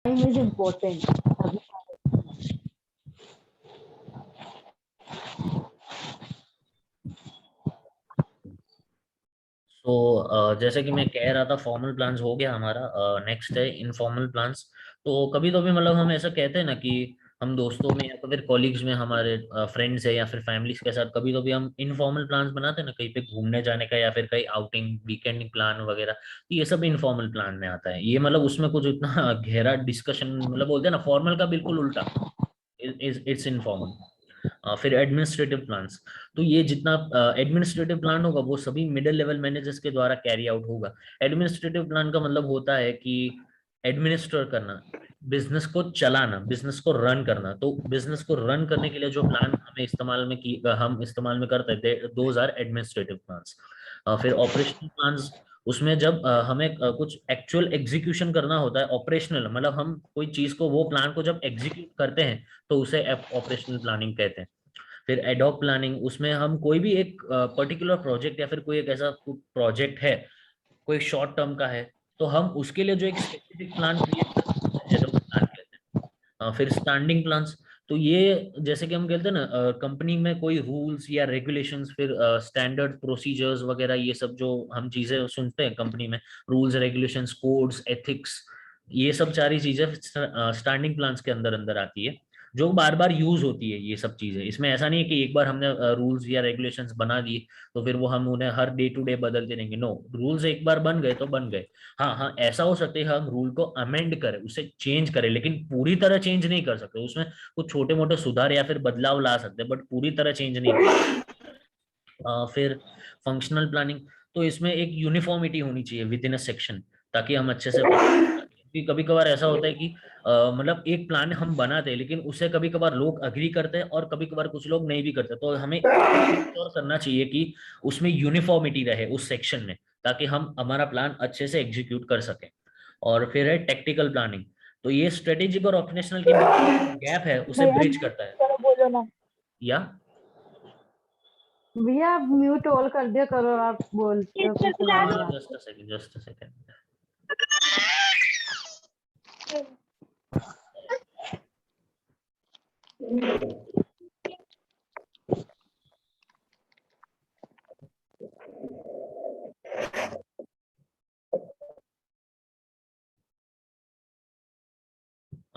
Time is important. तो जैसे कि मैं कह रहा था, फॉर्मल प्लान्स हो गया हमारा। नेक्स्ट है इनफॉर्मल प्लान्स। तो कभी कभी मतलब हम ऐसा कहते हैं ना कि हम दोस्तों में या तो फिर कॉलीग्स में, हमारे फ्रेंड्स है या फिर फैमिलीज के साथ कभी कभी हम इनफॉर्मल प्लान्स बनाते हैं ना, कहीं पे घूमने जाने का या फिर कहीं आउटिंग वीकेंड प्लान वगैरह। तो ये सब इनफॉर्मल प्लान में आता है। ये मतलब उसमें कुछ इतना गहरा डिस्कशन, मतलब बोलते हैं ना फॉर्मल का बिल्कुल उल्टा, इट्स इनफॉर्मल। फिर एडमिनिस्ट्रेटिव प्लान्स। तो ये जितना एडमिनिस्ट्रेटिव प्लान होगा वो सभी मिडिल लेवल मैनेजर्स के द्वारा कैरी आउट होगा। एडमिनिस्ट्रेटिव प्लान का मतलब होता है कि एडमिनिस्टर करना, बिजनेस को चलाना, बिजनेस को रन करना। तो बिजनेस को रन करने के लिए जो प्लान हम इस्तेमाल में करते हैं, दोज आर एडमिनिस्ट्रेटिव प्लान्स। फिर ऑपरेशनल प्लान्स, उसमें जब हमें कुछ एक्चुअल एग्जीक्यूशन करना होता है, ऑपरेशनल मतलब हम कोई चीज को, वो प्लान को जब एग्जीक्यूट करते हैं तो उसे ऑपरेशनल प्लानिंग कहते हैं। फिर एडॉक प्लानिंग, उसमें हम कोई भी एक पर्टिकुलर प्रोजेक्ट या फिर कोई एक ऐसा प्रोजेक्ट है, कोई शॉर्ट टर्म का है, तो हम उसके लिए जो एक स्पेसिफिक प्लान क्रिएट करते हैं उसे एडॉक प्लान कहते हैं। फिर स्टैंडिंग प्लान्स, तो ये जैसे कि हम कहते हैं ना, कंपनी में कोई रूल्स या रेगुलेशंस, फिर स्टैंडर्ड प्रोसीजर्स वगैरह, ये सब जो हम चीजें सुनते हैं कंपनी में, रूल्स रेगुलेशंस कोड्स एथिक्स, ये सब सारी चीजें स्टैंडिंग प्लान्स के अंदर अंदर आती है, जो बार बार यूज होती है। ये सब चीजें, इसमें ऐसा नहीं है कि एक बार हमने रूल्स या रेगुलेशंस बना दिए तो फिर वो हम उन्हें हर डे टू डे बदलते रहेंगे। नो, रूल्स एक बार बन गए तो बन गए। हाँ हाँ, ऐसा हो सकता है हम रूल को अमेंड करें, उसे चेंज करें, लेकिन पूरी तरह चेंज नहीं कर सकते। उसमें कुछ छोटे मोटे सुधार या फिर बदलाव ला सकते हैं, बट पूरी तरह चेंज नहीं कर सकते। फिर फंक्शनल प्लानिंग, तो इसमें एक यूनिफॉर्मिटी होनी चाहिए विद इन अ सेक्शन, ताकि हम अच्छे से कभी कभार ऐसा होता है कि मतलब एक प्लान हम बनाते हैं लेकिन उसे कभी कभार लोग अग्री करते हैं और कभी कभार कुछ लोग नहीं भी करते, तो हमें और करना चाहिए कि उसमें यूनिफॉर्मिटी रहे उस सेक्शन में, ताकि हम हमारा प्लान अच्छे से एग्जीक्यूट कर सकें। और फिर है टेक्निकल प्लानिंग, तो ये स्ट्रेटेजिक और ऑपरेशनल के बीच गैप है उसे भैया ब्रिज म्यूट करता है। करो, बोलो ना। या भैया म्यूट ऑल कर दिया करो, आप बोलते हो फिर सुनाई नहीं आता। Just a second, just a second.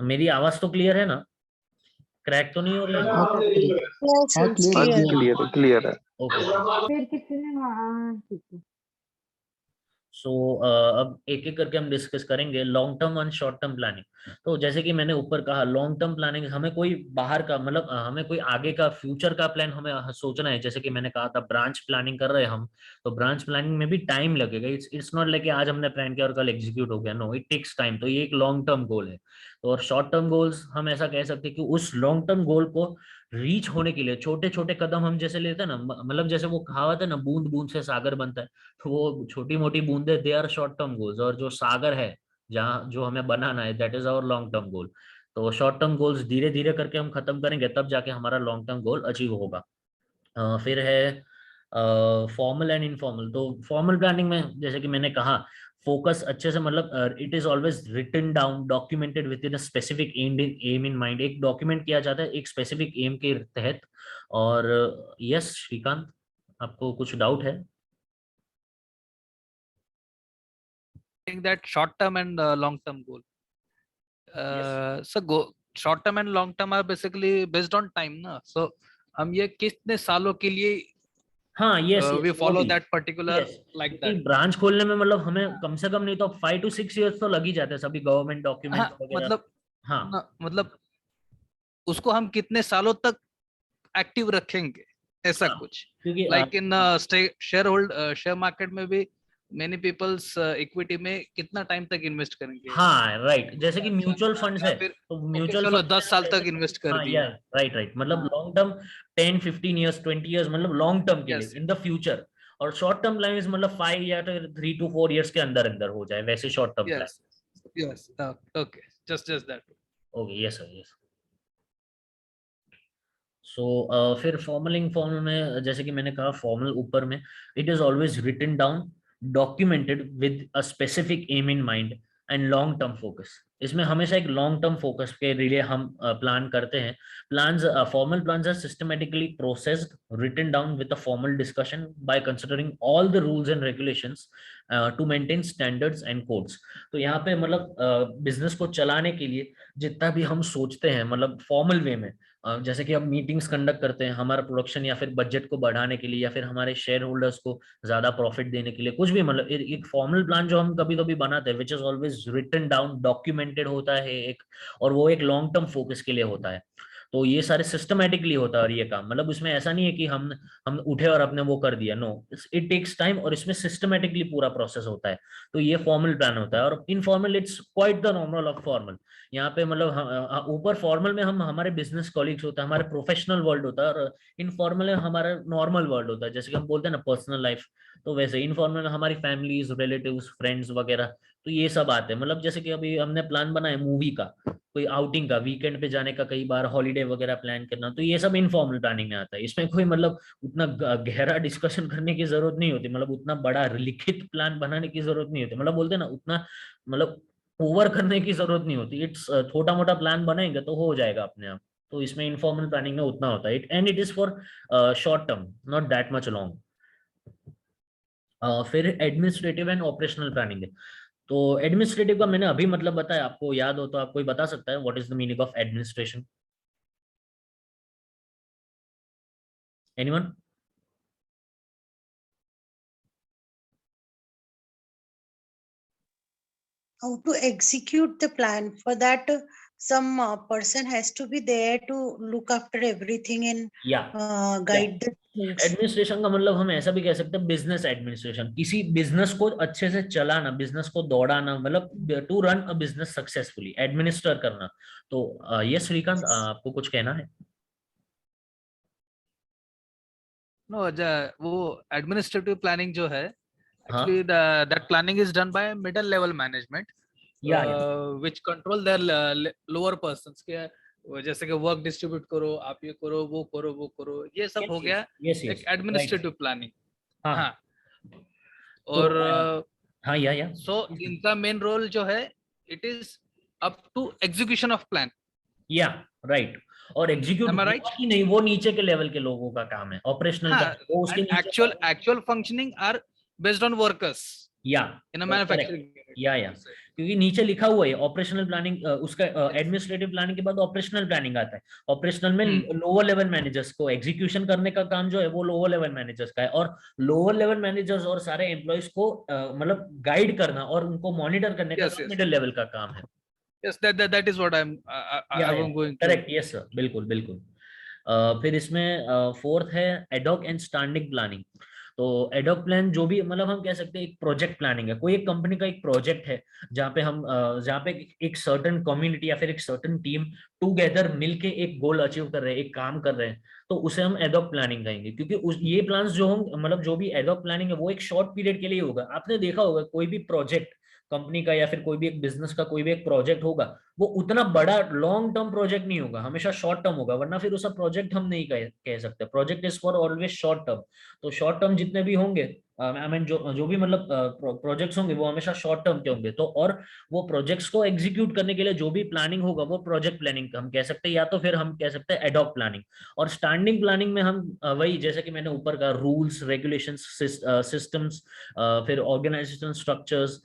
मेरी आवाज तो क्लियर है ना? क्रैक तो नहीं हो रही है ना? हाँ क्लियर क्लियर है, क्लियर है। ओके। फिर किसी ने, हाँ ठीक है। सो अब एक एक करके हम डिस्कस करेंगे लॉन्ग टर्म और शॉर्ट टर्म प्लानिंग। तो जैसे कि मैंने ऊपर कहा, लॉन्ग टर्म प्लानिंग हमें कोई बाहर का मतलब हमें कोई आगे का फ्यूचर का प्लान हमें सोचना है। जैसे कि मैंने कहा था ब्रांच प्लानिंग कर रहे हैं हम, तो ब्रांच प्लानिंग में भी टाइम लगेगा। इट्स नॉट लाइक आज हमने प्लान किया और कल एग्जीक्यूट हो गया। No, it takes time. तो ये एक लॉन्ग टर्म गोल है। तो और शॉर्ट टर्म गोल्स हम ऐसा कह सकते हैं कि उस लॉन्ग टर्म गोल को रीच होने के लिए छोटे छोटे कदम हम जैसे लेते हैं ना, मतलब जैसे वो कहावत है ना, बूंद बूंद से सागर बनता है। तो वो छोटी मोटी बूंदे, they are short term goals, और जो सागर है जहाँ जो हमें बनाना है, that is our long term goal. तो शॉर्ट टर्म गोल्स धीरे धीरे करके हम खत्म करेंगे, तब जाके हमारा लॉन्ग टर्म गोल अचीव होगा। फिर है फॉर्मल एंड इनफॉर्मल। तो फॉर्मल प्लानिंग में जैसे कि मैंने कहा, फोकस अच्छे से, मतलब it is always written down, documented within a specific aim in mind. एक डॉक्यूमेंट किया जाता है एक स्पेसिफिक एम के तहत। और यस श्रीकांत, आपको कुछ डाउट है? That short term and long term goal. So short term and long term are basically based on time ना, so हम ये कितने सालों के लिए हाँ, यस we यस, वो follow भी। that particular यस, like क्योंकि that. ब्रांच खोलने में मतलब हमें कम से कम नहीं तो 5 to 6 years तो लग ही जाते हैं, सभी गवर्नमेंट हाँ डॉक्यूमेंट्स वगैरह। मतलब हाँ मतलब उसको हम कितने सालों तक एक्टिव रखेंगे, ऐसा हाँ, कुछ क्योंकि लाइक इन शेयर मार्केट में भी मेनी पीपल्स इक्विटी में कितना टाइम तक इन्वेस्ट करेंगे, हाँ राइट, जैसे कि अच्छा म्यूचुअल फंड्स या है, फिर तो ओके म्यूचुअल चलो फंड 10 साल तक इन्वेस्ट कर हाँ या दिया. राइट राइट, मतलब लॉन्ग टर्म 10 15 years 20 years, मतलब लॉन्ग टर्म के लिए यस इन द फ्यूचर। और शॉर्ट टर्म प्लान इज मतलब 5 या 3 to 4 years के अंदर अंदर हो जाए, वैसे short term plan. Yes yes okay just that. Okay, yes sir, yes. So फिर फॉर्मल इनफॉर्मल में जैसे कि मैंने कहा, फॉर्मल ऊपर में it is always written down, documented with a specific aim in mind and long term focus. इसमें हमेशा एक लॉन्ग टर्म फोकस के लिए हम प्लान करते हैं। Plans formal plans are systematically processed, written down with a formal discussion by considering all the rules and regulations to maintain standards and codes. तो यहाँ पे मतलब बिजनेस को चलाने के लिए जितना भी हम सोचते हैं मतलब फॉर्मल वे में, जैसे कि हम मीटिंग्स कंडक्ट करते हैं हमारा प्रोडक्शन या फिर बजट को बढ़ाने के लिए या फिर हमारे शेयर होल्डर्स को ज्यादा प्रॉफिट देने के लिए, कुछ भी मतलब एक फॉर्मल प्लान जो हम कभी कभी बनाते हैं which is always written down, documented होता है एक, और वो एक लॉन्ग टर्म फोकस के लिए होता है। तो ये सारे सिस्टमेटिकली होता है और ये काम मतलब उसमें ऐसा नहीं है कि हम उठे और अपने वो कर दिया, नो, इट टेक्स टाइम और इसमें सिस्टमेटिकली पूरा प्रोसेस होता है। तो ये फॉर्मल प्लान होता है। और informal it's quite the normal of formal. यहाँ पे मतलब ऊपर फॉर्मल में हम हमारे बिजनेस कॉलीग्स होता है, हमारे प्रोफेशनल वर्ल्ड होता है, और इनफॉर्मल में हमारा नॉर्मल वर्ल्ड होता है, जैसे कि हम बोलते हैं ना पर्सनल लाइफ। तो वैसे इनफॉर्मल में हमारी फैमिलीज, रिलेटिव्स, फ्रेंड्स वगैरह, तो ये सब आते हैं। मतलब जैसे कि अभी हमने प्लान बनाया मूवी का, कोई आउटिंग का, वीकेंड पे जाने का, कई बार हॉलीडे वगैरह प्लान करना, तो ये सब इनफॉर्मल प्लानिंग में आता है। इसमें कोई मतलब उतना गहरा डिस्कशन करने की जरूरत नहीं होती, मतलब उतना बड़ा लिखित प्लान बनाने की जरूरत नहीं होती, मतलब बोलते हैं ना उतना मतलब ओवर करने की जरूरत नहीं होती। इट्स छोटा मोटा प्लान बनाएंगे तो हो जाएगा अपने आप। तो इसमें इनफॉर्मल प्लानिंग में उतना होता है, and it is for short term, not that much long. फिर एडमिनिस्ट्रेटिव एंड ऑपरेशनल प्लानिंग है। तो एडमिनिस्ट्रेटिव का मैंने अभी मतलब बताया, आपको याद हो तो आप कोई बता सकता है what is the meaning of administration? Anyone? How to execute the plan? For that, some person has to be there to look after everything and या guide the things. एडमिनिस्ट्रेशन का मतलब हम ऐसा भी कह सकते हैं बिजनेस एडमिनिस्ट्रेशन, किसी बिजनेस को अच्छे से चलाना, बिजनेस को दौड़ाना, मतलब to run a business successfully, administer करना। तो ये श्रीकांत, आपको कुछ कहना है? नो, वो एडमिनिस्ट्रेटिव प्लानिंग जो है, हाँ, actually that planning is done by middle level management, या which control their lower persons के, जैसे कि वर्क डिस्ट्रीब्यूट करो, आप ये करो, वो करो, वो करो, ये सब हो गया यस एक यस, राइट। Administrative planning. हाँ, हाँ, तो और हाँ, या सो इनका मेन रोल जो है, it is up to execution of plan. या राइट। और एग्जीक्यूट Am I right? हुआ कि नहीं वो नीचे के लेवल के लोगों का काम है, ऑपरेशनल का हाँ, वो उसके and नीचे actual functioning are based on workers या in a correct, manufacturing unit. या क्योंकि नीचे लिखा हुआ है ऑपरेशनल प्लानिंग, उसका एडमिनिस्ट्रेटिव प्लानिंग के बाद ऑपरेशनल प्लानिंग आता है। ऑपरेशनल में लोअर लेवल मैनेजर्स को एग्जीक्यूशन करने का काम जो है वो लोअर लेवल मैनेजर्स का है, और लोअर लेवल मैनेजर्स और सारे एम्प्लॉयज को मतलब गाइड करना और उनको मॉनिटर करने का Yes, yes, मिडिल लेवल का काम है। yes. That is what I'm going to. Correct, yes sir, बिल्कुल बिल्कुल। फिर इसमें फोर्थ है एडॉक एंड स्टैंडिंग प्लानिंग। तो एडॉक प्लान जो भी मतलब हम कह सकते हैं एक प्रोजेक्ट प्लानिंग है, कोई एक कंपनी का एक प्रोजेक्ट है जहाँ पे हम जहाँ पे एक सर्टेन कम्युनिटी या फिर एक सर्टेन टीम टुगेदर मिलके एक गोल अचीव कर रहे हैं, एक काम कर रहे हैं, तो उसे हम एडॉक प्लानिंग कहेंगे। क्योंकि ये प्लान्स जो होंगे मतलब जो भी एडॉक प्लानिंग है वो एक शॉर्ट पीरियड के लिए होगा। आपने देखा होगा कोई भी प्रोजेक्ट कंपनी का या फिर कोई भी एक बिजनेस का कोई भी एक प्रोजेक्ट होगा, वो उतना बड़ा लॉन्ग टर्म प्रोजेक्ट नहीं होगा, हमेशा शॉर्ट टर्म होगा, वरना फिर उसका प्रोजेक्ट हम नहीं कह सकते। Project is for always short term. तो शॉर्ट टर्म जितने भी होंगे, आई मीन जो भी मतलब प्रोजेक्ट्स होंगे वो हमेशा शॉर्ट टर्म के होंगे। तो और वो प्रोजेक्ट्स को एग्जीक्यूट करने के लिए जो भी प्लानिंग होगा वो प्रोजेक्ट प्लानिंग हम कह सकते हैं, या तो फिर हम कह सकते हैं एडॉक प्लानिंग। और स्टैंडिंग प्लानिंग में हम वही जैसे कि मैंने ऊपर का रूल्स, रेगुलेशंस, सिस्टम्स, फिर organisation structures,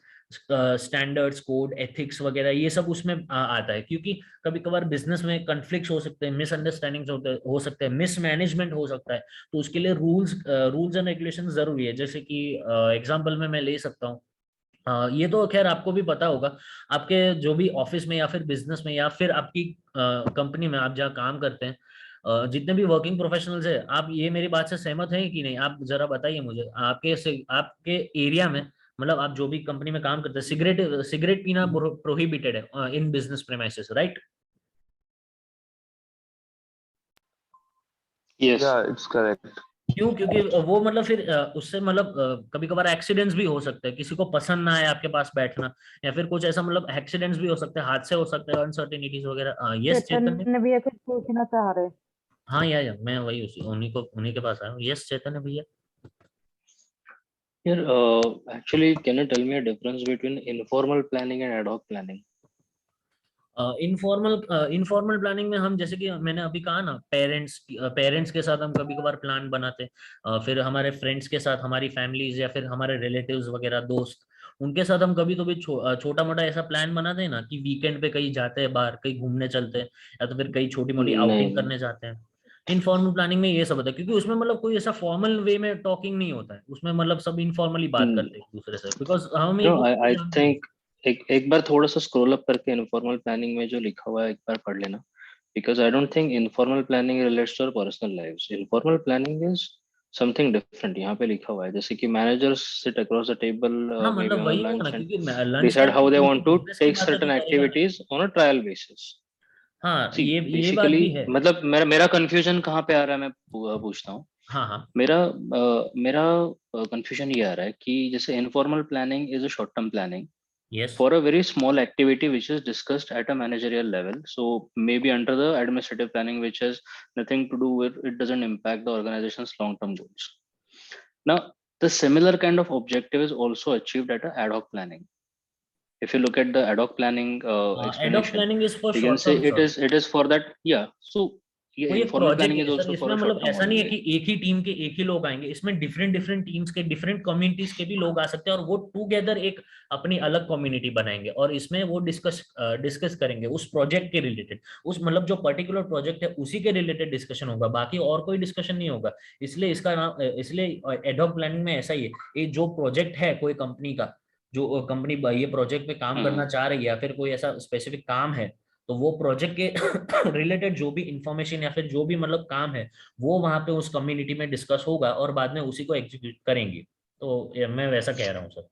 standards, code, ethics वगैरह, ये सब उसमें आता है। क्योंकि कभी कभार बिजनेस में कन्फ्लिक्ट हो सकते हैं, मिसअंडरस्टैंडिंग्स हो सकते हैं, मिसमैनेजमेंट हो सकता है, तो उसके लिए रूल्स एंड रेगुलेशन जरूरी है। जैसे कि एग्जांपल में मैं ले सकता हूँ, ये तो खैर आपको भी पता होगा, आपके जो भी ऑफिस में या फिर बिजनेस में या फिर आपकी कंपनी में आप जहाँ काम करते हैं, जितने भी वर्किंग प्रोफेशनल्स है, आप ये मेरी बात से सहमत हैं कि नहीं? आप जरा बताइए मुझे, आपके एरिया में मतलब आप जो भी कंपनी में काम करते हैं, सिगरेट सिगरेट पीना प्रोहिबिटेड है in business premises, right? Yes. Yeah, it's correct. क्यों? क्योंकि वो मतलब फिर उससे मतलब कभी कभार एक्सीडेंट्स भी हो सकते हैं, किसी को पसंद ना आए आपके पास बैठना, या फिर कुछ ऐसा मतलब एक्सीडेंट्स भी हो सकते हैं, हादसे हो सकते हैं, अनसर्टेनिटीज वगैरह। यस चैतन्य। चैतन्य भैया कुछ पूछना चाह रहे। हाँ, या मैं वही उन्हीं के पास आया हूँ। यस चैतन्य भैया। Here, actually, can you tell me a difference between informal planning and ad hoc planning? Informal planning में हम, जैसे कि मैंने अभी कहा ना, पेरेंट्स के साथ हम कभी कभार प्लान बनाते हैं, फिर हमारे फ्रेंड्स के साथ, हमारी फैमिलीज या फिर हमारे रिलेटिव्स वगैरह, दोस्त, उनके साथ हम कभी कभी छोटा मोटा ऐसा प्लान बनाते हैं ना कि वीकेंड पे कहीं जाते हैं, बाहर कहीं घूमने चलते हैं, या तो फिर कहीं छोटी मोटी नहीं आउटिंग करने जाते हैं। इनफॉर्मल प्लानिंग में ये सब होता है, क्योंकि उसमें मतलब कोई ऐसा फॉर्मल वे में टॉकिंग नहीं होता है, उसमें मतलब सब इनफॉर्मली बात करते हैं एक दूसरे से, बिकॉज हम एक नो, दूसरे को आई जानते नहीं। थिंक एक बार थोड़ा सा स्क्रॉल अप करके इनफॉर्मल प्लानिंग में जो लिखा हुआ है एक बार पढ़ लेना, because I don't think informal planning relates to our personal lives. Informal planning is something different. यहाँ पे लिखा हुआ है जैसे कि managers sit across the table, हाँ maybe मतलब on a वही हुआ ना, lunch and क्योंकि lunch decide how they time want to business की take बातें तो certain करेगा नहीं। activities on a trial basis. हाँ, See, ये बात basically भी है। मतलब मेरा confusion कहाँ पे आ रहा है, मैं पूछता हूँ। हाँ हाँ। मेरा confusion ये आ रहा है कि जैसे informal planning is a short term planning yes. for a very small activity which is discussed at a managerial level, so maybe under the administrative planning, which has nothing to do with, it doesn't impact the organization's long term goals. Now the similar kind of objective is also achieved at a ad hoc planning. If you look at the ad hoc planning ad of explanation, planning is for you can short say term it sir. is for that, yeah. So yeah, वो ये informal project planning है is sir, also for इसमें a short मतलब term ऐसा नहीं है only. कि एक ही टीम के एक ही लोग आएंगे, इसमें डिफरेंट डिफरेंट टीम्स के, डिफरेंट कम्युनिटीज के भी लोग आ सकते हैं, और वो टुगेदर एक अपनी अलग कम्युनिटी बनाएंगे, और इसमें वो डिस्कस करेंगे उस प्रोजेक्ट के रिलेटेड, उस मतलब जो पर्टिकुलर प्रोजेक्ट है उसी के रिलेटेड डिस्कशन होगा, बाकी और कोई डिस्कशन नहीं होगा। इसलिए इसका नाम, इसलिए एड हॉक प्लानिंग में ऐसा ही है, ये जो प्रोजेक्ट है कोई कंपनी का, जो कंपनी ये प्रोजेक्ट पे काम करना चाह रही है, या फिर कोई ऐसा स्पेसिफिक काम है, तो वो प्रोजेक्ट के रिलेटेड जो भी इंफॉर्मेशन या फिर जो भी मतलब काम है, वो वहां पे उस कम्युनिटी में डिस्कस होगा, और बाद में उसी को एग्जीक्यूट करेंगे। तो मैं वैसा कह रहा हूँ सर।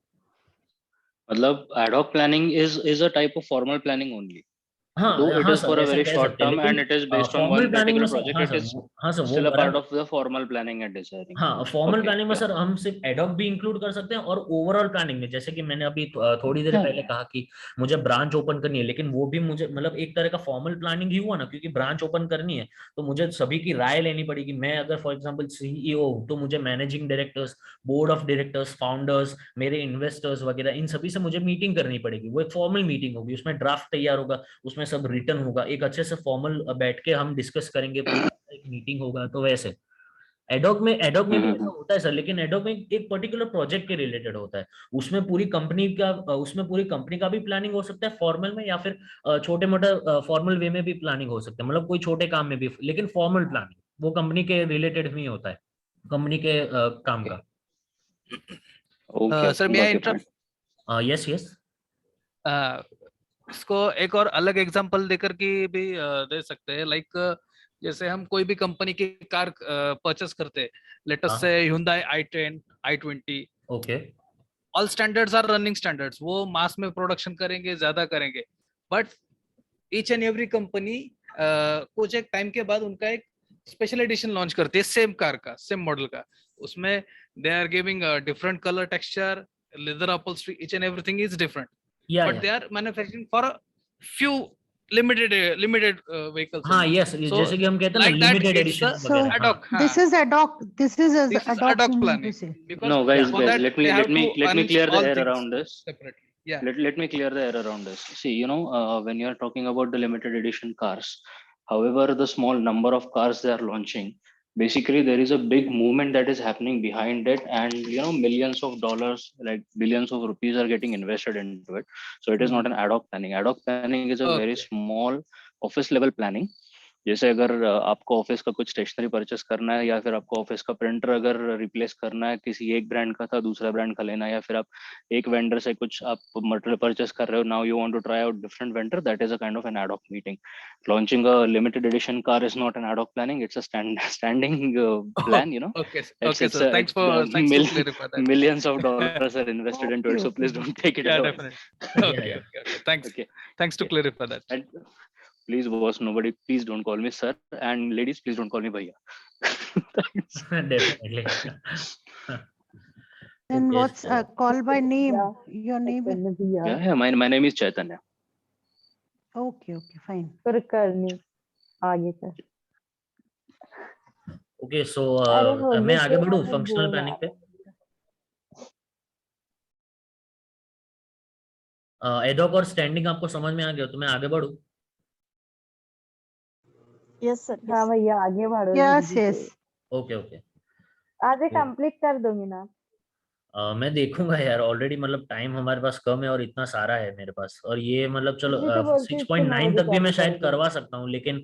मतलब ad hoc planning is a type of formal planning only, though हाँ it हाँ is for सर, a ऐसा very कह short सकते हैं, term लेकिन and it is based on formal one planning में particular सर, project, हाँ it सर is हाँ सर वो still a part बराबर। of the formal planning and designing. हाँ, फॉर्मल Okay, प्लानिंग में yeah. सर हम सिर्फ एडॉक भी इंक्लूड कर सकते हैं, और ओवरऑल प्लानिंग में, जैसे कि मैंने अभी थोड़ी देर Yeah, पहले कहा कि मुझे ब्रांच ओपन करनी है, लेकिन वो भी मुझे मतलब एक तरह का फॉर्मल प्लानिंग ही हुआ ना, क्योंकि ब्रांच ओपन करनी है तो मुझे सभी की राय लेनी पड़ेगी। मैं अगर फॉर एग्जांपल सीईओ हूं, तो मुझे managing directors, board of directors, founders, मेरे इन्वेस्टर्स वगैरह, इन सभी से मुझे मीटिंग करनी पड़ेगी। वो एक फॉर्मल मीटिंग होगी, उसमें ड्राफ्ट तैयार होगा, उसमें सब रिटर्न होगा, एक अच्छे से फॉर्मल बैठ के हम डिस्कस करेंगे, पूरा एक मीटिंग होगा। तो वैसे एडॉक में भी ऐसा हम्म। होता है सर, लेकिन एडॉक में एक पर्टिकुलर प्रोजेक्ट के रिलेटेड होता है, उसमें पूरी कंपनी का भी प्लानिंग हो सकता है फॉर्मल में, या फिर छोटे मोटे फॉर्मल वे में भी प्लानिंग हो सकता है, मतलब कोई छोटे काम में भी, लेकिन फॉर्मल प्लानिंग वो कंपनी के रिलेटेड ही होता है, कंपनी के काम का। Okay, sir, may I got your point. Interrupt? Yes yes. इसको एक और अलग एग्जांपल देकर के भी दे सकते हैं, लाइक जैसे हम कोई भी कंपनी की कार परचेस करते हैं, लेट अस से Hyundai i10, i20, okay. All standards are running standards, वो मास में प्रोडक्शन करेंगे, ज्यादा करेंगे, but each and every company कुछ एक टाइम के बाद उनका एक स्पेशल एडिशन लॉन्च करती है सेम कार का, सेम मॉडल का, उसमें they are giving different colour texture, leather upholstery, each and everything is different, या but they are manufacturing for a few limited vehicles हाँ only. यस, So जैसे कि हम कहते हैं ना like that, limited it's the edition So वगैरह। ad हाँ hoc. this is ad hoc. This is as This is ad ad hoc hoc you mean to planning, say. because No, guys, for that let they have to me arrange clear the all air things around this. separately. Yeah. Let me clear the air around this. See, when you are talking about the limited edition cars, however the small number of cars they are launching, basically there is a big movement that is happening behind it, and millions of dollars, like billions of rupees, are getting invested into it. So it is not an ad hoc planning. Ad hoc planning is a very Okay. small office level planning. जैसे अगर आपको office का कुछ stationery purchase करना है, या फिर आपको ऑफिस का प्रिंटर अगर रिप्लेस करना है, किसी एक ब्रांड का था दूसरा ब्रांड का लेना है, या फिर आप एक वेंडर से कुछ आप मटेरियल परचेस कर रहे हो, now you want to try out different vendor, that is a kind of an ad hoc meeting. Launching a limited edition car is not an ad hoc planning, it's a standing plan. Okay. It's Okay, sir. Thanks it's to clarify that. millions of dollars are invested into Okay, it, so please okay. don't take it Yeah, otherwise. definitely. या Okay. या Okay. Thanks. Okay. Thanks to Okay. clarify that. And please, boss, nobody, please don't call me sir, and ladies, please don't call me bhaiya. Thanks. Definitely. Then okay what's so call by name? Yeah. Your name is Yeah, my name is Chaitanya. okay, fine. फिर करनी आगे कर। Okay so अरे मैं होने आगे के बढ़ूँ बाद फंक्शनल बोलना प्लानिंग पे। एडॉक और स्टैंडिंग आपको समझ में आ गया, तो मैं आगे बढ़ूँ। यस सर हाँ भैया आगे बढ़ो यस जल्दी यस से। Okay okay. आधे तो कंप्लीट कर दूंगी ना। मैं देखूंगा यार, ऑलरेडी मतलब टाइम हमारे पास कम है और इतना सारा है मेरे पास, और ये मतलब चलो इसी तो बोलती हूँ, इसको 9 6.9 बजे तक भी मैं चालू शायद कर करवा दूंगी। सकता हूँ, लेकिन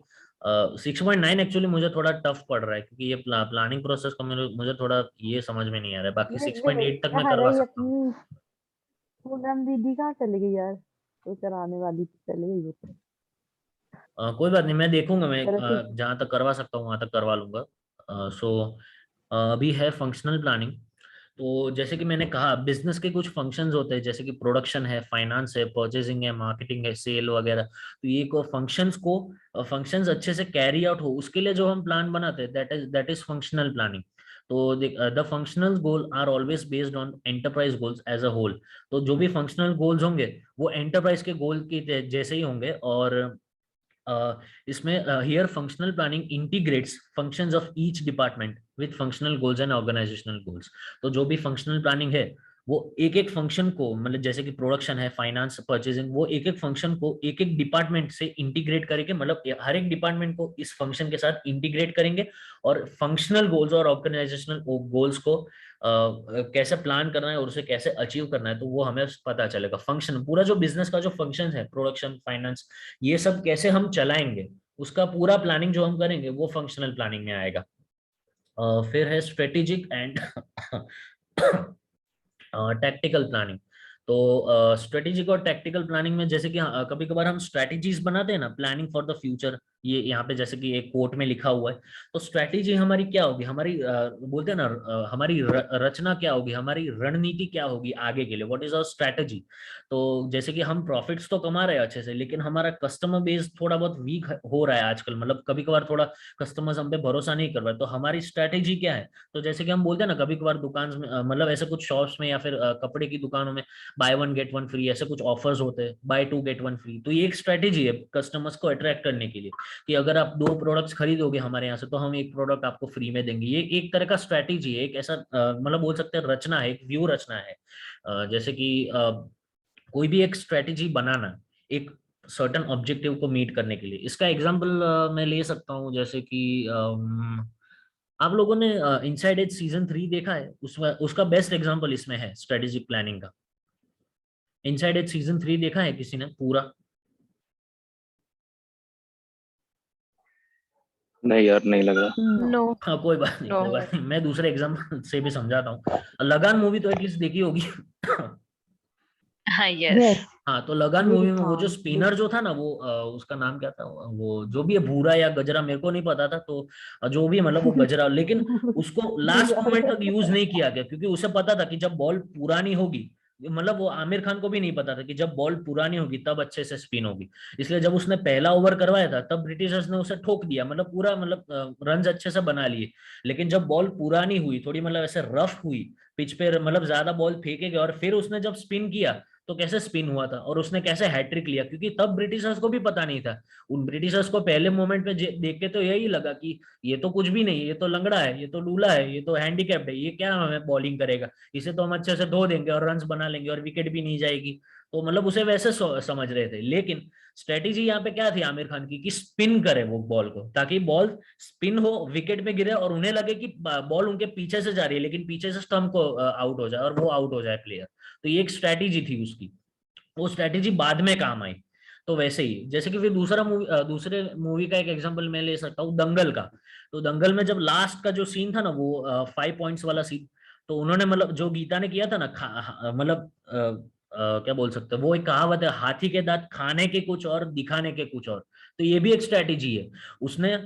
6.9 एक्चुअली मुझे थोड़ा टफ पड़ रहा है, क्योंकि ये प्लानिंग प्रोसेस का मुझे थोड़ा ये समझ में नहीं आ रहा है। बाकी देख दे 6.8 तक मैं कहाँ करवा गई सकता हूँ। अपनी पूनम दीदी, कहाँ चली गई यार? तो कराने वाली थी, चली गई वो तो। कोई बात नहीं, मैं देखूंगा, मैं चलो ठीक। जहाँ तक करवा सकता हूँ वहां तक करवा लूंगा। सो अभी है फंक्शनल प्लानिंग। तो जैसे कि मैंने कहा, बिजनेस के कुछ फंक्शंस होते हैं, जैसे कि प्रोडक्शन है, फाइनेंस है, परचेजिंग है, मार्केटिंग है, सेल वगैरह। तो ये को फंक्शंस अच्छे से कैरी आउट हो, उसके लिए जो हम प्लान बनाते हैं, दैट इज फंक्शनल प्लानिंग। तो the functional goal are always based on enterprise goals as a whole. तो जो भी फंक्शनल गोल्स होंगे वो एंटरप्राइज के गोल के जैसे ही होंगे। और इसमें here functional planning integrates functions of each department with functional goals and organisational goals. तो जो भी फंक्शनल प्लानिंग है वो एक एक फंक्शन को, मतलब जैसे कि प्रोडक्शन है, फाइनेंस, परचेजिंग, वो एक एक फंक्शन को एक एक डिपार्टमेंट से इंटीग्रेट करेंगे, मतलब हर एक डिपार्टमेंट को इस फंक्शन के साथ इंटीग्रेट करेंगे। और फंक्शनल गोल्स और ऑर्गेनाइजेशनल गोल्स को कैसे प्लान करना है और उसे कैसे अचीव करना है, तो वो हमें पता चलेगा। फंक्शन पूरा जो बिजनेस का जो फंक्शन है, प्रोडक्शन, फाइनेंस, ये सब कैसे हम चलाएंगे, उसका पूरा प्लानिंग जो हम करेंगे वो फंक्शनल प्लानिंग में आएगा। फिर है स्ट्रेटेजिक एंड टैक्टिकल प्लानिंग। तो स्ट्रेटेजिक और टैक्टिकल प्लानिंग में जैसे कि कभी कभार हम स्ट्रेटेजीज बनाते हैं ना, प्लानिंग फॉर द फ्यूचर। ये यहाँ पे जैसे कि एक कोट में लिखा हुआ है। तो स्ट्रेटेजी हमारी क्या होगी, हमारी बोलते हैं ना, हमारी रचना क्या होगी, हमारी रणनीति क्या होगी आगे के लिए, व्हाट इज आवर स्ट्रेटेजी। तो जैसे कि हम प्रॉफिट्स तो कमा रहे हैं अच्छे से, लेकिन हमारा कस्टमर बेस थोड़ा बहुत वीक हो रहा है आजकल, मतलब कभी कभार थोड़ा कस्टमर्स हम पे भरोसा नहीं कर रहा है। तो हमारी स्ट्रेटेजी क्या है? तो जैसे कि हम बोलते हैं ना, कभी कभार दुकान में मतलब ऐसे कुछ शॉप्स में या फिर कपड़े की दुकानों में buy one get one free ऐसे कुछ ऑफर्स होते हैं, buy two get one free. तो ये एक स्ट्रेटेजी है कस्टमर्स को अट्रैक्ट करने के लिए, कि अगर आप 2 प्रोडक्ट्स खरीदोगे हमारे यहाँ से तो हम एक प्रोडक्ट आपको फ्री में देंगे। ये एक तरह का स्ट्रेटेजी है, एक ऐसा मतलब बोल सकते हैं रचना है, एक व्यू रचना है। जैसे कि कोई भी एक स्ट्रेटेजी बनाना एक सर्टेन ऑब्जेक्टिव को मीट करने के लिए। इसका एग्जांपल मैं ले सकता हूँ, जैसे कि आप लोगों ने इनसाइड एज सीजन 3 देखा है, उसमें उसका बेस्ट एग्जांपल इसमें है स्ट्रेटेजिक प्लानिंग का। इनसाइड एज सीजन 3 देखा है किसी ने पूरा? नहीं यार, नहीं लग रहा। नो हाँ कोई बात नहीं, कोई बात नहीं, मैं दूसरे एग्जांपल से भी समझाता हूँ। लगान मूवी तो एटलीस्ट देखी होगी। हाँ यस यस हाँ, तो लगान मेरी मूवी में वो जो हाँ स्पिनर जो था ना, वो उसका नाम क्या था, वो जो भी है, भूरा या गजरा, मेरे को नहीं पता था। तो जो भी मतलब वो गजरा, लेकिन उसको लास्ट मोमेंट तक यूज नहीं किया गया, क्योंकि उसे पता था कि जब बॉल पुरानी होगी, मतलब वो आमिर खान को भी नहीं पता था कि जब बॉल पुरानी होगी तब अच्छे से स्पिन होगी। इसलिए जब उसने पहला ओवर करवाया था तब ब्रिटिशर्स ने उसे ठोक दिया, मतलब पूरा मतलब रन अच्छे से बना लिए। लेकिन जब बॉल पुरानी हुई, थोड़ी मतलब ऐसे रफ हुई पिच पे, मतलब ज्यादा बॉल फेंके गए, और फिर उसने जब स्पिन किया तो कैसे स्पिन हुआ था और उसने कैसे हैट्रिक लिया, क्योंकि तब ब्रिटिशर्स को भी पता नहीं था। उन ब्रिटिशर्स को पहले मोमेंट में देख के तो यही लगा कि ये तो कुछ भी नहीं है, ये तो लंगड़ा है, ये तो लूला है, ये तो हैंडीकैप्ड है, ये क्या हमें बॉलिंग करेगा, इसे तो हम अच्छे से धो देंगे और रन्स बना लेंगे और विकेट भी नहीं जाएगी। तो मतलब उसे वैसे समझ रहे थे। लेकिन स्ट्रेटेजी यहाँ पे क्या थी आमिर खान की, कि स्पिन करे वो बॉल को, ताकि बॉल स्पिन हो, विकेट में गिरे और उन्हें लगे कि बॉल उनके पीछे से जा रही है, लेकिन पीछे से स्टंप को आउट हो जाए और वो आउट हो जाए प्लेयर। तो ये एक स्ट्रेटेजी थी उसकी, वो स्ट्रेटेजी बाद में काम आई। तो वैसे ही जैसे कि फिर दूसरे मूवी का एक एग्जांपल मैं ले सकता हूँ, दंगल का। तो दंगल में जब लास्ट का जो सीन था ना, वो 5 पॉइंट्स वाला सीन, तो उन्होंने मतलब जो गीता ने किया था ना, मतलब क्या बोल सकते हैं, वो एक कहावत है, हाथी के दांत खाने के कुछ और दिखाने के कुछ और। तो ये भी एक स्ट्रेटेजी है। उसने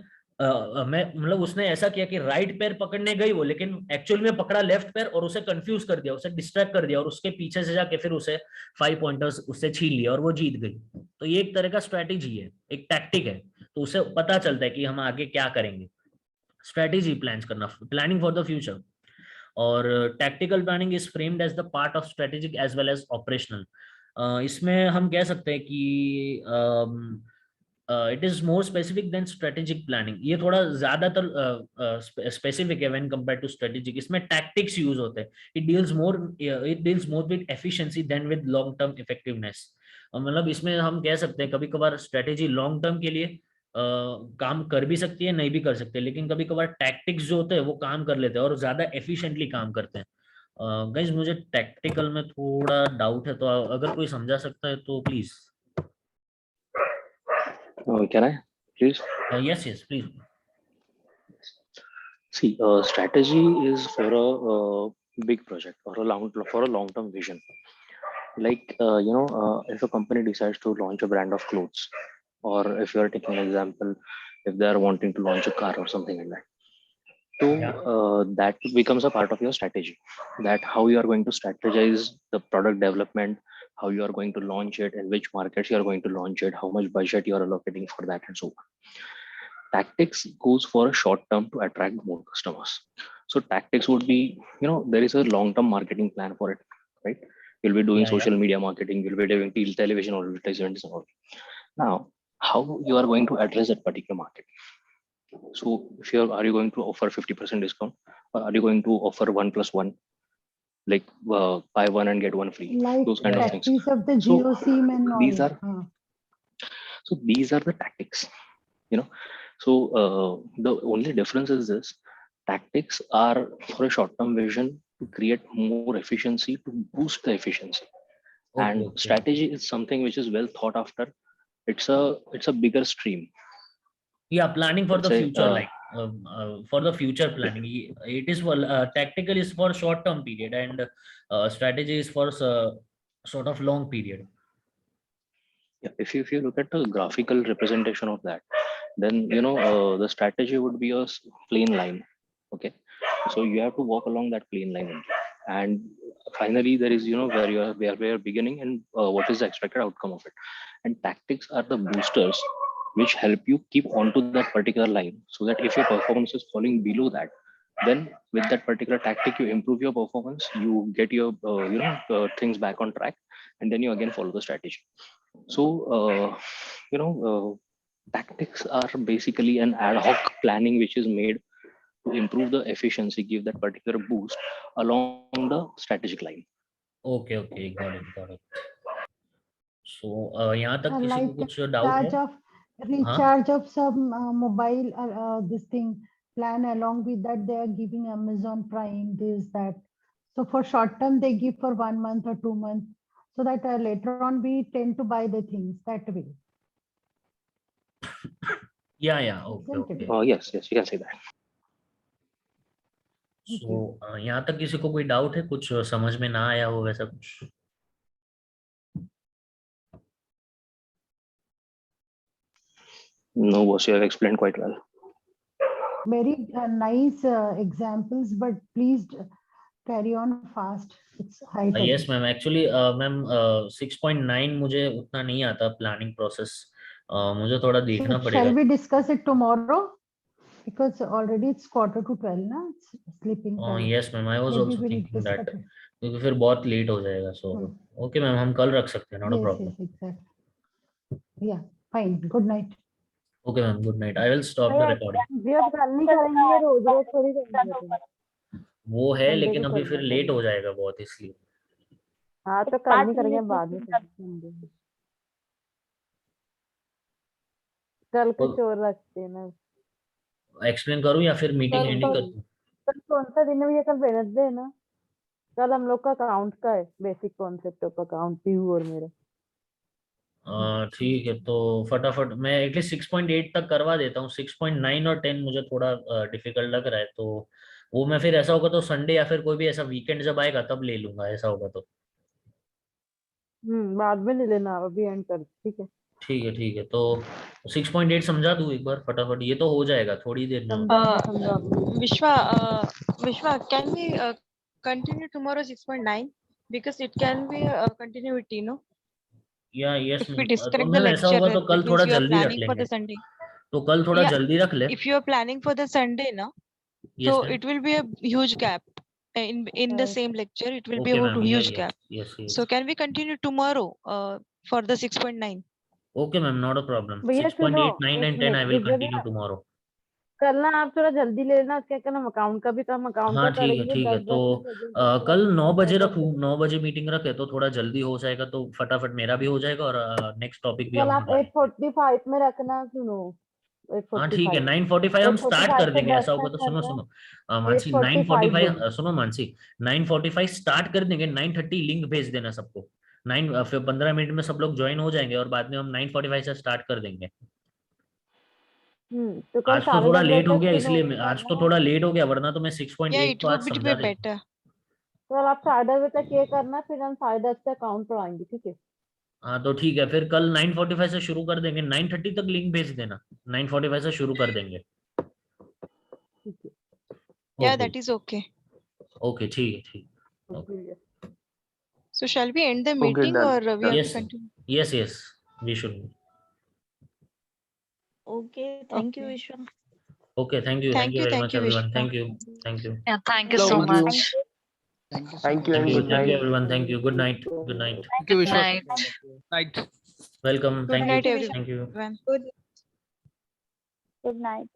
मैं मतलब उसने ऐसा किया कि राइट पैर पकड़ने गई वो, लेकिन एक्चुअल में पकड़ा लेफ्ट पैर और उसे कंफ्यूज कर दिया, उसे डिस्ट्रैक्ट कर दिया, और उसके पीछे से जाके फिर उसे 5 पॉइंटर्स उससे छीन लिया और वो जीत गई। तो ये एक तरह का स्ट्रेटेजी है, एक टैक्टिक है। तो उसे पता चलता है कि हम आगे क्या करेंगे। स्ट्रेटेजी प्लान करना, प्लानिंग फॉर द फ्यूचर। और tactical planning is framed as the part of strategic as well as operational. इसमें हम कह सकते हैं कि it is more specific than strategic planning. ये थोड़ा ज्यादातर स्पेसिफिक है व्हेन कंपेयर टू स्ट्रेटेजिक। इसमें टैक्टिक्स यूज होते हैं। It deals more with efficiency than with long term effectiveness. मतलब इसमें हम कह सकते हैं कभी कभार स्ट्रेटेजी लॉन्ग टर्म के लिए काम कर भी सकती है, नहीं भी कर सकते, लेकिन कभी कभार टैक्टिक्स जो होते हैं वो काम कर लेते हैं और ज्यादा एफिशिएंटली काम करते हैं। गाइज मुझे टैक्टिकल में थोड़ा डाउट है, तो अगर कोई समझा सकता है तो please. Can I please? Yes yes please. See, strategy is for a big project or a long term vision. Like if a company decides to launch a brand of clothes, or if you are taking an example, if they are wanting to launch a car or something like that, so that becomes a part of your strategy. That how you are going to strategize the product development, how you are going to launch it, in which markets you are going to launch it, how much budget you are allocating for that, and so on. Tactics goes for a short term to attract more customers. So tactics would be, there is a long term marketing plan for it, right? You'll be doing Yeah, social media marketing, you'll be doing television advertisements and all. Now, how you are going to address that particular market? So if are you going to offer 50% discount, or are you going to offer 1+1, like buy one and get one free, Like those kind of things. practice of the So GeoSIM and all. these are the tactics, So the only difference is this: tactics are for a short-term vision to create more efficiency, to boost the efficiency, and okay. strategy is something which is well thought after. It's a bigger stream. Yeah, planning for Let's the say, future, like for the future planning. It is for tactical is for short term period, and strategy is for sort of long period. Yeah, if you look at the graphical representation of that, then the strategy would be a plain line. Okay, so you have to walk along that plain line only. And finally there is where you are, where we are beginning, and what is the expected outcome of it. And tactics are the boosters which help you keep onto that particular line, so that if your performance is falling below that, then with that particular tactic you improve your performance, you get your things back on track, and then you again follow the strategy. So tactics are basically an ad hoc planning which is made to improve the efficiency, give that particular boost along the strategic line. Okay, got it. So यहाँ तक किसी को like कुछ doubt है? recharge of some mobile this thing plan. Along with that, they are giving Amazon Prime, this, that. So for short term, they give for 1 month or 2 months, so that later on we tend to buy the things that way. Yeah, okay. Isn't it? Yes, you can say that. So यहाँ तक किसी को कोई doubt है, कुछ समझ में ना आया हो वैसा कुछ? No, boss, you have explained quite well. Very nice examples, but please carry on fast. It's high time. Yes ma'am, actually ma'am 6.9 मुझे उतना नहीं आता प्लानिंग प्रोसेस, मुझे थोड़ा देखना पड़ेगा। Shall we discuss it tomorrow? Because already it's 11:45 ना, it's sleeping time. Yes ma'am, I was Maybe also we'll thinking that, discuss it. क्योंकि फिर बहुत लेट हो जाएगा। सो ओके मैम, हम कल रख सकते हैं, not a problem. Yes, exactly. Yeah, fine. Good night. Okay ma'am, good night. I will stop the recording. जी अब कल नहीं करेंगे, रोज रोज थोड़ी करेंगे। वो है, Sunday लेकिन को अभी करना फिर लेट पड़ेगा। हो जाएगा बहुत, इसलिए। हाँ तो कल नहीं करेंगे, बाद में करेंगे। कल कुछ और रखते हैं ना। एक्सप्लेन करूं या फिर मीटिंग एंडिंग कर दूं? कल कौन सा दिन है भैया? कल वेडनेसडे है ना? कल हम लोग का अकाउंट का है, basic concept of account, PU और मेरा। ठीक है, तो फटाफट मैं एटलीस्ट 6.8 तक करवा देता हूँ। 6.9 और 10 मुझे थोड़ा डिफिकल्ट लग रहा है, तो वो मैं फिर ऐसा होगा तो संडे या फिर कोई भी ऐसा वीकेंड जब आएगा तब ले लूंगा, ऐसा होगा तो। बाद में ले लेना, अभी एंड कर, ठीक है? ठीक है, तो 6.8 समझा दूं एक बार फटाफट? ये तो हो जाएगा थोड़ी देर में। Vishwa, can we continue tomorrow 6.9 because it can be a continuity, no? या यस If we मैम, तो disconnect the मैम ऐसा lecture, होगा तो कल that थोड़ा means you are जल्दी रख planning for लेंगे। the Sunday. तो कल थोड़ा Yeah, जल्दी रख ले। If you are planning for the Sunday, no, yes so ma'am. it will be a huge gap in the same lecture. It will be okay a ma'am, huge gap. Yes. So can we continue tomorrow for the 6.9? Okay ma'am, not a problem. भैया सुनो, 6.8, 9 एक and 10 I minute will Divya continue भैया, tomorrow. कल ना आप थोड़ा जल्दी ले लेना, क्या कहना, अकाउंट का भी काम अकाउंट हाँ का करेंगे ठीक है, 10 तो 10 बजे कल 9 बजे रखूँ? 9 बजे मीटिंग रखे तो थोड़ा जल्दी हो जाएगा, तो फटाफट मेरा भी हो जाएगा और नेक्स्ट टॉपिक भी कल हम आप बना लेंगे। 8:45 में रखना। सुनो, हाँ ठीक है 8:45 9:45 हम स्टार्ट 8:45 कर से देंगे, 10 ऐसा होगा तक तो सुनो करना है। सुनो मानसी 8:45 9:45 सुनो मानसी 9:45 स्टार्ट कर देंगे, 9:30 लिंक भेज देना सबको। 9 फिर 15 मिनट में सब लोग ज्वाइन हो जाएंगे और बाद में हम 9:45 से स्टार्ट कर देंगे। तो कल आज तो थोड़ा 10:30 बजे लेट हो तक गया तीनों इसलिए आज करना तो है। थोड़ा लेट हो गया, वरना तो मैं Yeah, 6.8 it तो आज would be समझा देता। better. कल आप 10:30 बजे तक ये करना, फिर हम 10:30 से अकाउंट पर आएंगे, ठीक है? हाँ तो ठीक है, फिर कल 9:45 से शुरू कर देंगे, 9:30 तक लिंक भेज देना, 9:45 से शुरू कर देंगे। ठीक है। Yeah, okay that is okay. Okay ठीक है ठीक। ठीक है। So shall we end the Okay, meeting done. or we have to Yes, continue? yes, we should. Okay, thank you, Okay. Vishwa. Okay, thank you very Thank much you, everyone. Vishwa. Thank you. Yeah, thank you Hello, so thank you. much. Thank you Thank and you, good night. everyone. Thank you. Good night. Good night. Thank you, Vishwa. Night. Night. Welcome. Good Thank night, you. everyone. Thank you. Good night.